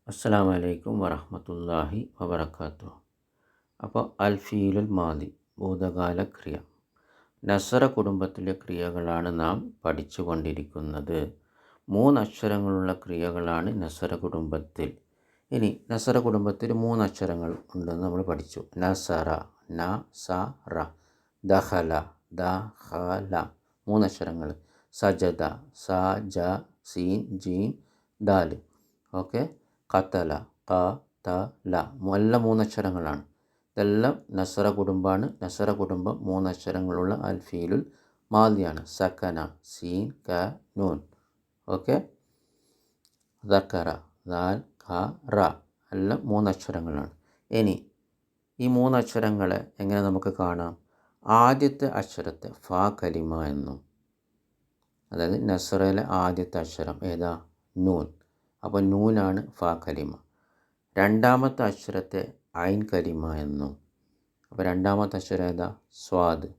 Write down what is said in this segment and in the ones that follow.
അസ്സലാമു അലൈക്കും വറഹ്മത്തുള്ളാഹി വബറകാതുഹു. അപ്പോൾ അൽഫീലുൽ മാദി ഭൂതകാല ക്രിയ. നസറ കുടുംബത്തിലെ ക്രിയകളാണ് നാം പഠിച്ചു കൊണ്ടിരിക്കുന്നത്. 3 അക്ഷരങ്ങളുള്ള ക്രിയകളാണ് നസറ കുടുംബത്തിൽ. ഇനി നസറ കുടുംബത്തിൽ 3 അക്ഷരങ്ങൾ ഉണ്ടെന്ന് നമ്മൾ പഠിച്ചു. നസറ, നസറ, ദഖല, ദഖല, 3 അക്ഷരങ്ങൾ. സജദ, സജ, സീൻ, ജീം, ദാൽ. ഓക്കെ. ഖതല, ഖതല, എല്ലാം 3 അക്ഷരങ്ങളാണ്. ഇതെല്ലാം നസറ കുടുംബമാണ്. നസറ കുടുംബം 3 അക്ഷരങ്ങളുള്ള അൽഫീലുൽ മാദിയാണ്. സക്കന, സീൻ, ക, നൂൻ. ഓക്കെ. ദക്കറ, ദാൽ, ഖ, റ, എല്ലാം 3 അക്ഷരങ്ങളാണ്. ഇനി ഈ 3 അക്ഷരങ്ങളെ എങ്ങനെ നമുക്ക് കാണാം? ആദ്യത്തെ അക്ഷരത്തെ ഫ കലിമ എന്നും, അതായത് നസറയിലെ ആദ്യത്തെ അക്ഷരം ഏതാ? നൂൻ. അപ്പോൾ നൂനാണ് ഫ കലിമ. രണ്ടാമത്തെ അക്ഷരത്തെ ഐൻ കലിമ എന്നും, അപ്പോൾ രണ്ടാമത്തെ അക്ഷരം ഏതാ? സ്വാദ്.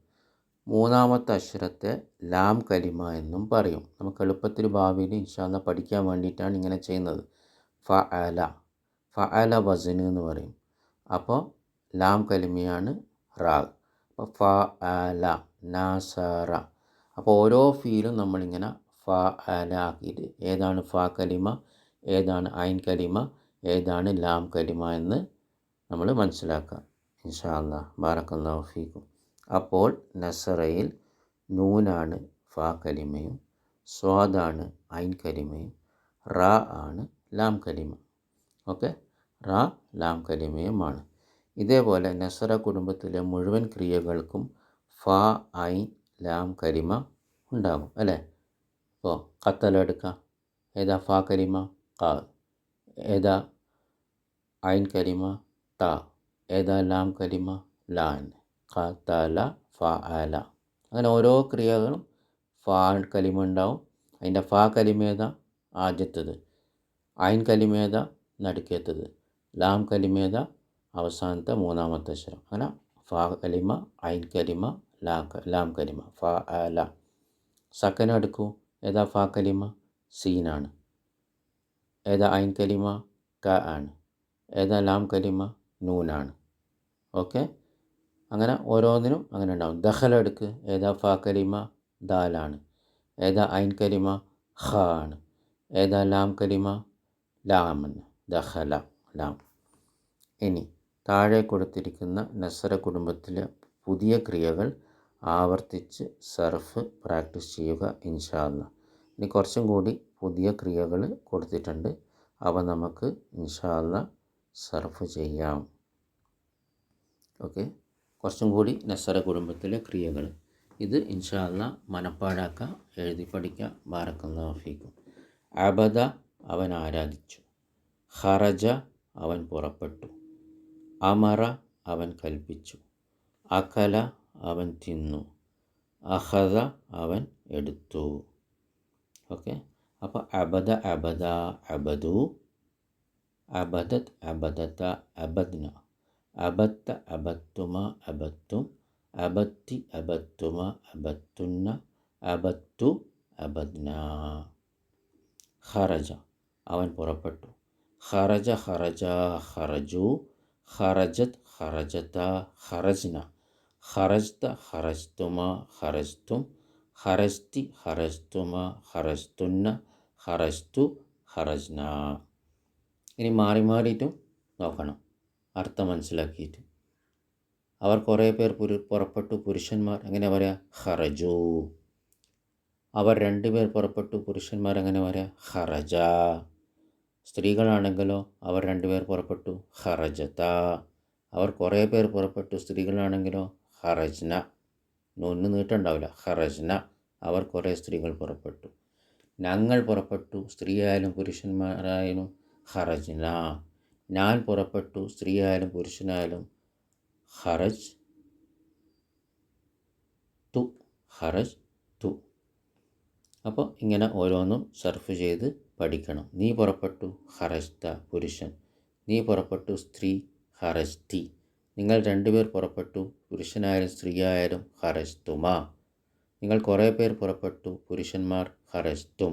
മൂന്നാമത്തെ അക്ഷരത്തെ ലാം കലിമ എന്നും പറയും. നമുക്ക് എളുപ്പത്തിൽ ഭാവിയിൽ ഇൻഷാ അല്ലാഹ് പഠിക്കാൻ വേണ്ടിയിട്ടാണ് ഇങ്ങനെ ചെയ്യുന്നത്. ഫഅല, ഫഅല വസ്ന് എന്ന് പറയും. അപ്പോൾ ലാം കലിമയാണ് റാ. അപ്പോൾ ഫഅല, നസറ. അപ്പോൾ ഓരോ ഫീലും നമ്മളിങ്ങനെ ഫഅല ആക്കിയിട്ട് ഏതാണ് ഫ കലിമ, ഏതാണ് ഐൻ കലിമ, ഏതാണ് ലാം കലിമ എന്ന് നമ്മൾ മനസ്സിലാക്കുക. ഇൻഷാ അല്ലാഹ്. ബാറക്കല്ലാഹു ഫീക്കും. അപ്പോൾ നസറയിൽ നൂനാണ് ഫ കലിമയും, സ്വാദാണ് ഐൻ കലിമയും, റാ ആണ് ലാം കലിമ. ഓക്കെ. റാ ലാം കലിമയുമാണ്. ഇതേപോലെ നസറ കുടുംബത്തിലെ മുഴുവൻ ക്രിയകൾക്കും ഫ, ഐൻ, ലാം കലിമ ഉണ്ടാകും അല്ലേ? ഇപ്പോൾ ഖത്തല എടുക്കാം. ഏതാ ഫ കലിമ? ഖ. ഏതാ ഐൻ കലിമ? ത. ഏതാ ലാം കലിമ? ലാൻ. ഖതല, ഫഅല. അങ്ങനെ ഓരോ ക്രിയകളും ഫ കലിമ ഉണ്ടാവും. അതിൻ്റെ ഫ കലിമ ഏതാ? ആദ്യത്തേത്. ഐൻ കലിമ ഏതാ? നടുക്കേത്തത്. ലാം കലിമ ഏതാ? അവസാനത്തെ മൂന്നാമത്തെ അക്ഷരം. അങ്ങനെ ഫ കലിമ, ഐൻ കലിമ, ലാം കലിമ. ഫഅല. സക്കന എടുക്കൂ. ഏതാ ഫ കലിമ? സീനാണ്. ഏതാ ഐൻ കലിമ? ക ആണ്. ഏതാ ലാം കലിമ? നൂനാണ്. ഓക്കെ. അങ്ങനെ ഓരോന്നിനും അങ്ങനെ ഉണ്ടാവും. ദഖല എടുക്ക്. ഏതാ ഫ കലിമ? ദാലാണ്. ഏതാ ഐൻ കലിമ? ഖ ആണ്. ഏതാ ലാം കലിമ? ലാമാണ്. ദഖല, ലാം. ഇനി താഴെ കൊടുത്തിരിക്കുന്ന നസറ കുടുംബത്തിലെ പുതിയ ക്രിയകൾ ആവർത്തിച്ച് സർഫ് പ്രാക്ടീസ് ചെയ്യുക ഇൻഷാ അല്ലാഹ്. ഇനി കുറച്ചും കൂടി പുതിയ ക്രിയകൾ കൊടുത്തിട്ടുണ്ട്. അവ നമുക്ക് ഇൻഷാ അല്ലാഹ് സർഫ് ചെയ്യാം. ഓക്കെ. കുറച്ചും കൂടി നസറ കുടുംബത്തിലെ ക്രിയകൾ. ഇത് ഇൻഷാ അല്ലാഹ് മനപ്പാടാക്കുക, എഴുതി പഠിക്കുക. ബാറക്കല്ലാഹു ഫീക്കും. അബദ, അവൻ ആരാധിച്ചു. ഖറജ, അവൻ പുറപ്പെട്ടു. അമറ, അവൻ കൽപ്പിച്ചു. അകല, അവൻ തിന്നു. അഖദ, അവൻ എടുത്തു. ഓക്കെ. അപ്പോൾ അബദ, അബദ, അബദു. അബദത്, അബദത, അബദ്ന. അബത്ത, അബത്തുമ, അബത്തും. അബത്തി, അബത്തുമ, അബത്തുന്ന. അബത്തു, അബദ്ന. ഖറജ, അവൻ പുറപ്പെട്ടു. ഖറജ, ഖറജ, ഖറജു. ഖറജത്, ഖറജത, ഖറജ്ന. ഖറജ്ത, ഖറജ്തുമ, ഖറജ്തും. ഖറജ്തി, ഖറജ്തുമ, ഖറജ്തുന്ന. ഖറജ്തു, ഖറജ്ന. ഇനി മാറി മാറിയിട്ടും നോക്കണം, അർത്ഥം മനസ്സിലാക്കിയിട്ട്. അവർ കുറേ പേർ പുറപ്പെട്ടു. പുരുഷന്മാർ എങ്ങനെ പറയാം? ഖറജു. അവർ 2 പേർ പുറപ്പെട്ടു. പുരുഷന്മാർ എങ്ങനെ പറയാം? ഖറജ. സ്ത്രീകളാണെങ്കിലോ അവർ 2 പേർ പുറപ്പെട്ടു. ഖറജത. അവർ കുറേ പേർ പുറപ്പെട്ടു. സ്ത്രീകളാണെങ്കിലോ ഖറജ്ന. നൂന് നീട്ടുണ്ടാവില്ല. ഖറജ്ന. അവർ കുറേ സ്ത്രീകൾ പുറപ്പെട്ടു. ഞങ്ങൾ പുറപ്പെട്ടു. സ്ത്രീയായാലും പുരുഷന്മാരായാലും ഖറജ്ന. ഞാൻ പുറപ്പെട്ടു. സ്ത്രീയായാലും പുരുഷനായാലും ഖറജ് തു. ഖറജ് തു. അപ്പോൾ ഇങ്ങനെ ഓരോന്നും സർഫ് ചെയ്ത് പഠിക്കണം. നീ പുറപ്പെട്ടു. ഖറജ്ത, പുരുഷൻ. നീ പുറപ്പെട്ടു. സ്ത്രീ. ഖറജ്തി. നിങ്ങൾ 2 പേർ പുറപ്പെട്ടു. പുരുഷനായാലും സ്ത്രീയായാലും ഖറജ്തുമ. നിങ്ങൾ കുറേ പേർ പുറപ്പെട്ടു. പുരുഷന്മാർ ഖറജ്തും.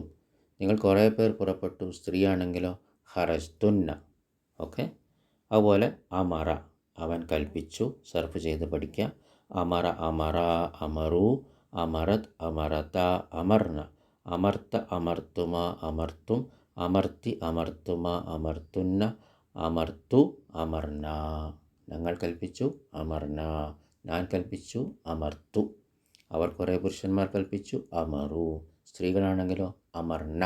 നിങ്ങൾ കുറേ പേർ പുറപ്പെട്ടു. സ്ത്രീയാണെങ്കിലോ ഖറജ്തുന്ന. ഓക്കെ. അതുപോലെ അമറ, അവൻ കൽപ്പിച്ചു, സർഫ് ചെയ്ത് പഠിക്കുക. അമറ അമറ അമറു അമറത് അമറത അമർന അമർത്ത അമർത്തുമ അമർത്തും അമർത്തി അമർത്തുമ അമർത്തുന്ന അമർത്തു അമർന. ഞങ്ങൾ കൽപ്പിച്ചു അമർന, ഞാൻ കൽപ്പിച്ചു അമർത്തു, അവർ കുറേ പുരുഷന്മാർ കൽപ്പിച്ചു അമറു, സ്ത്രീകളാണെങ്കിലോ അമർന,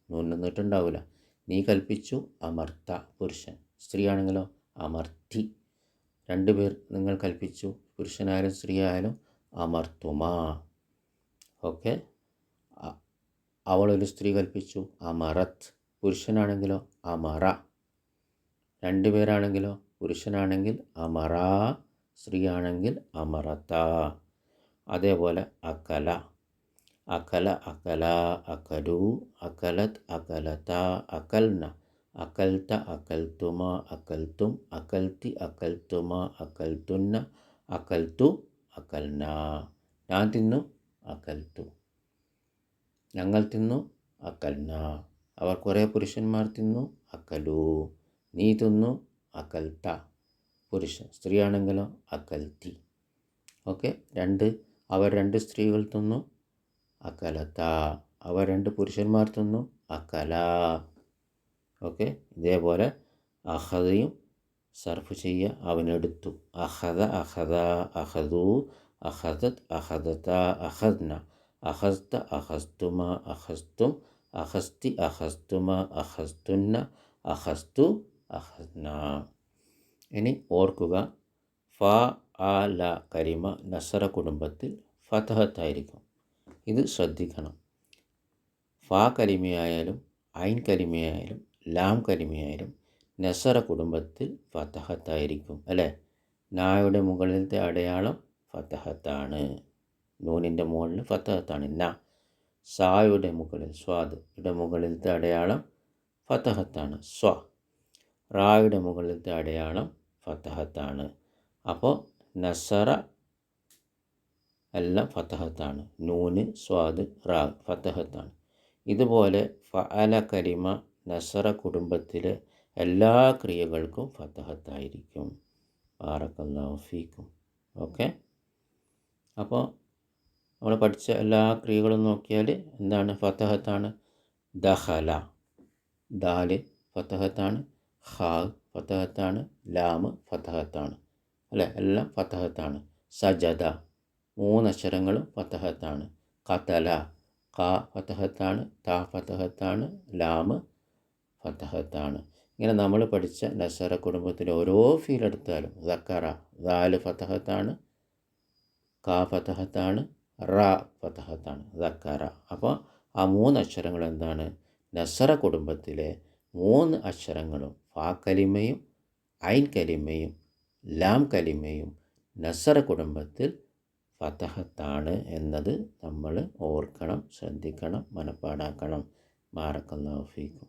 നൂന് നീട്ടുണ്ടാവില്ല. നീ കൽപ്പിച്ചു അമർത്ത, പുരുഷൻ. സ്ത്രീയാണെങ്കിലോ അമർത്തി. രണ്ടുപേർ നിങ്ങൾ കൽപ്പിച്ചു, പുരുഷനായാലും സ്ത്രീ ആയാലും അമർത്തുമാ. ഓക്കെ. അവളൊരു സ്ത്രീ കൽപ്പിച്ചു അമറത്ത്, പുരുഷനാണെങ്കിലോ അമറ. രണ്ടുപേരാണെങ്കിലോ പുരുഷനാണെങ്കിൽ അമറ, സ്ത്രീയാണെങ്കിൽ അമറത്ത. അതേപോലെ അക്കല, അക്കല അക്കല അക്കലു അക്കലത്ത് അക്കലത്ത അക്കൽന അക്കൽത്ത അക്കൽത്തുമ അക്കൽത്തും അക്കൽത്തി അക്കൽത്തുമ അക്കൽത്തുന്ന അക്കൽത്തു അക്കൽന. ഞാൻ തിന്നു അക്കൽത്തു, ഞങ്ങൾ തിന്നു അക്കൽന, അവർ കുറേ പുരുഷന്മാർ തിന്നു അക്കലു, നീ തിന്നു അക്കൽത്ത, പുരുഷൻ. സ്ത്രീയാണെങ്കിലോ അക്കൽത്തി. ഓക്കെ. അവർ രണ്ട് സ്ത്രീകൾ തിന്നു അക്കലത്ത, അവർ രണ്ട് പുരുഷന്മാർ തിന്നു അക്കല. ഓക്കെ. ഇതേപോലെ അഹദയും സർഫ് ചെയ്യുക, അവനെടുത്തു. അഹദ അഹദ അഹദു അഹദത് അഹദത അഹദ്ന അഹസ്ത അഹസ്തുമ അഹസ്തും അഹസ്തി അഹസ്തുമ അഹസ്തുന്ന അഹസ്തു അഹദ്ന. ഇനി ഓർക്കുക, ഫ ആ ല കലിമ നസറ കുടുംബത്തിൽ ഫതഹത്തായിരിക്കും. ഇത് ശ്രദ്ധിക്കണം. ഫ കലിമയായാലും ഐൻ കലിമയായാലും ലാം കലിമയായാലും നസറ കുടുംബത്തിൽ ഫതഹത്തായിരിക്കും, അല്ലേ? നായുടെ മുകളിലത്തെ അടയാളം ഫതഹത്താണ്, നൂനിൻ്റെ മുകളിൽ ഫതഹത്താണ് ന. സായുടെ മുകളിൽ സ്വാദയുടെ മുകളിലത്തെ അടയാളം ഫതഹത്താണ് സ്വ. റായുടെ മുകളിലത്തെ അടയാളം ഫതഹത്താണ്. അപ്പോൾ നസറ എല്ലാം ഫതഹത്താണ്, നൂന് സ്വാദ് റാ ഫതഹത്താണ്. ഇതുപോലെ ഫഅല കലിമ നസറ കുടുംബത്തിലെ എല്ലാ ക്രിയകൾക്കും ഫതഹത്തായിരിക്കും. ബാറക്കല്ലാഹു ഫീക്കും. ഓക്കെ. അപ്പോൾ നമ്മൾ പഠിച്ച എല്ലാ ക്രിയകളും നോക്കിയാൽ എന്താണ്? ഫതഹത്താണ്. ദഖല, ദാല് ഫതഹത്താണ്. ഖാ ഫതഹത്താണ്. ലാം ഫതഹത്താണ്, അല്ലേ? എല്ലാം ഫതഹത്താണ്. സജദ, 3 അക്ഷരങ്ങളും ഫതഹത്താണ്. ഖതല, ഖാ ഫതഹത്താണ്, താ ഫതഹത്താണ്, ലാം ഫതഹത്താണ്. ഇങ്ങനെ നമ്മൾ പഠിച്ച നസറ കുടുംബത്തിലെ ഓരോ ഫീൽ എടുത്താലും ദക്കറ, ദാല് ഫതഹത്താണ്, ഖാ ഫതഹത്താണ്, റാ ഫതഹത്താണ്, ദക്കറ. അപ്പോൾ ആ 3 അക്ഷരങ്ങൾ എന്താണ്? നസറ കുടുംബത്തിലെ 3 അക്ഷരങ്ങളും ഫാ കലിമയും ഐൻ കലിമയും ലാം കലിമയും നസറ കുടുംബത്തിൽ ഫതഹത്താണ് എന്നത് നമ്മൾ ഓർക്കണം, ശ്രദ്ധിക്കണം, മനപ്പാടാക്കണം. ബാറക്കല്ലാഹു ഫീക്കും.